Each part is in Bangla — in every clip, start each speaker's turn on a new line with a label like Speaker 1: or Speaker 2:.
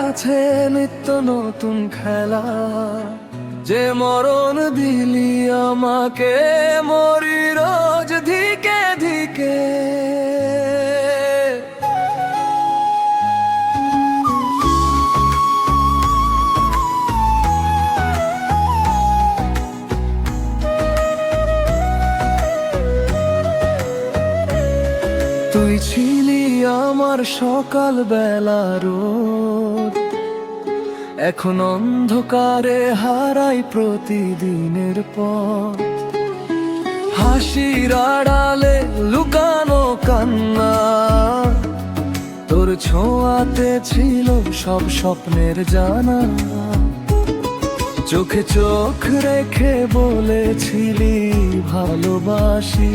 Speaker 1: কাছে নিত্য নতুন খেলা, যে মরণ দিলি আমাকে মরি রোজ ধিকে ধিকে। তুই ছিলি আমার সকাল বেলার রোদ, এখন অন্ধকারে হারাই প্রতিদিনের পথ। হাসির আড়ালে লুকানো কান্না, তোর ছোঁয়াতে ছিল সব স্বপ্নের জানা। চোখে চোখ রেখে বলেছিলি ভালোবাসি,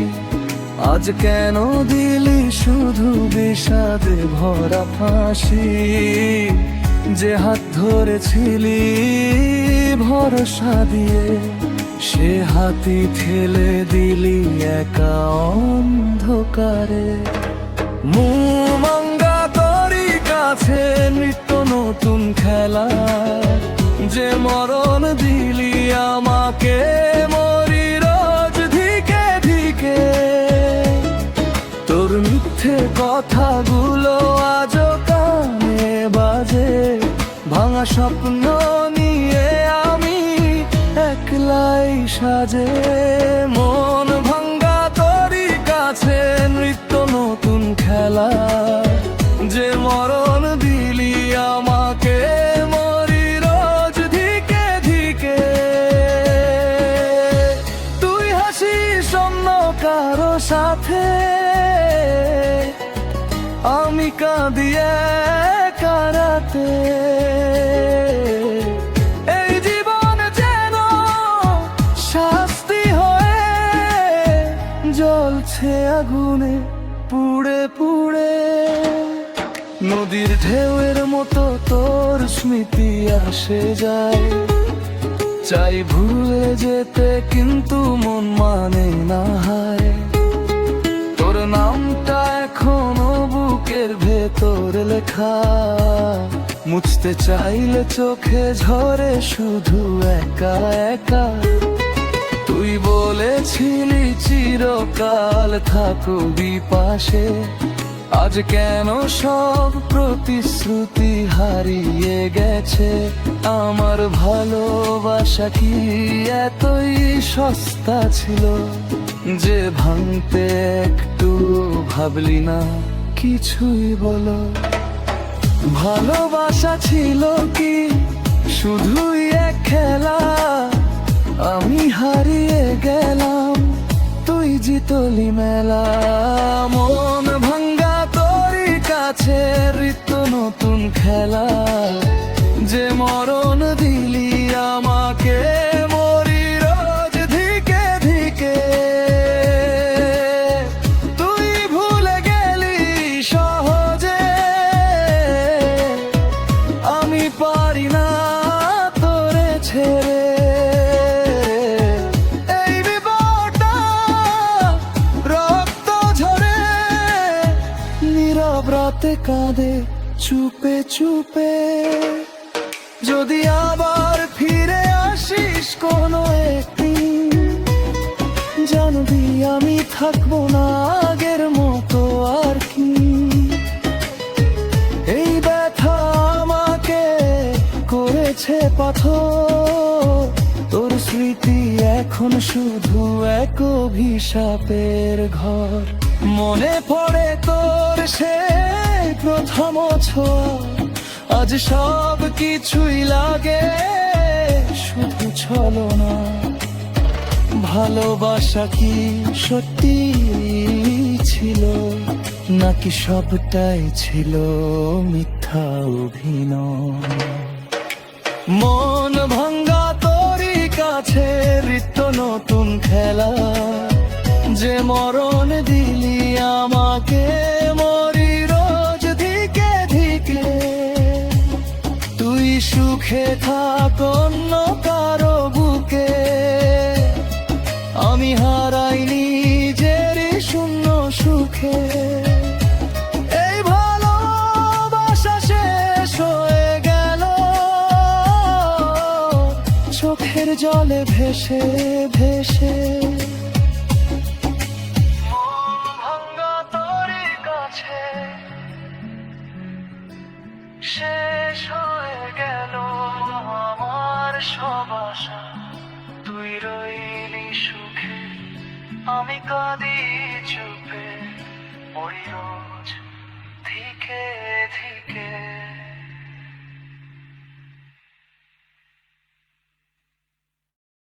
Speaker 1: আজ কেন দিলি শুধু বিষাদে ভরা ফাঁসি। যে হাত ধরেছিলি ভরসা দিয়ে, সে হাতই ঠেলে দিলি একা অন্ধকারে। মুমাঙ্গা তোরই কাছে নিত্য নতুন খেলা, যে মরণ দিলি আমাকে মরি রোজ ধিকে ধিকে। তোর মিথ্যে কথাগুলো আজও কানে বাজে, ভাঙা স্বপ্ন নিয়ে আমি একলাই সাজে। মন ভাঙ্গা তোরই কাছে নিত্য নতুন খেলা, যে মরণ দিলি আমাকে মরি রোজ ধিকে ধিকে। তুই হাসিস অন্য কারো সাথে, আমি কাঁদি একা রাতে। এই জীবন যেন শাস্তি হয়ে জ্বলছে আগুনে পুড়ে পুড়ে। নদীর ঢেউয়ের মতো তোর স্মৃতি আসে যায়, চাই ভুলে যেতে কিন্তু মন মানে না হায়। তোর নামটা এখনো বুকের ভেতর লেখা, মুছতে চাইলে চোখে ঝরে শুধু একা একা। তুই বলেছিলি চিরকাল থাকবি পাশে, আজ কেন সব প্রতিশ্রুতি হারিয়ে গেছে। আমার ভালোবাসা কি এতই সস্তা ছিল, যে ভাঙতে একটু ভাবলি না কিছুই বলো। ভালোবাসা ছিল কি শুধুই এক খেলা, আমি হারিয়ে গেলাম তুই জিতলি মেলা। মন ভাঙ্গা তোরই কাছে নিত্য নতুন খেলা, যে মরণ দিলি আমাকে মরি রোজ ধিকে ধিকে। তুই ভুলে গেলি সহজে, আমি পারি না তোরে ছেড়ে। এই বিপদটা রক্ত ঝরে, নীরব রাতে কাঁদে চুপে চুপে। যদি আবার ফিরে আসিস কোনো একদিন, জানবি আমি থাকবো না আগের মতো আর কি। এই ব্যথা আমাকে করেছে পাথর, তোর স্মৃতি এখন শুধু এক অভিশাপের ঘর। মনে পড়ে তোর সে প্রথম ছোঁয়া, আজ সব কিছুই লাগে শুধু ছলনা। ভালোবাসা কি সত্যি ছিল, নাকি সবটাই ছিল মিথ্যা অভিনয়। মন ভাঙ্গা তোরই কাছে নিত্য নতুন খেলা, যে মরণ দিলি আমাকে মরি রোজ ধিকে ধিকে। তুই সুখে থাক অন্য কারো বুকে, আমি হারাই নিজের শূন্য সুখে। এই ভালোবাসা শেষ হয়ে গেল ভেসে ভেসে
Speaker 2: ভাঙ্গা তোরই কাছে শেষ হয়ে গেল আমার সব আশা। তুই রইলি সুখে, আমি কাঁদি চুপে, মরি রোজ ধিকে ধিকে।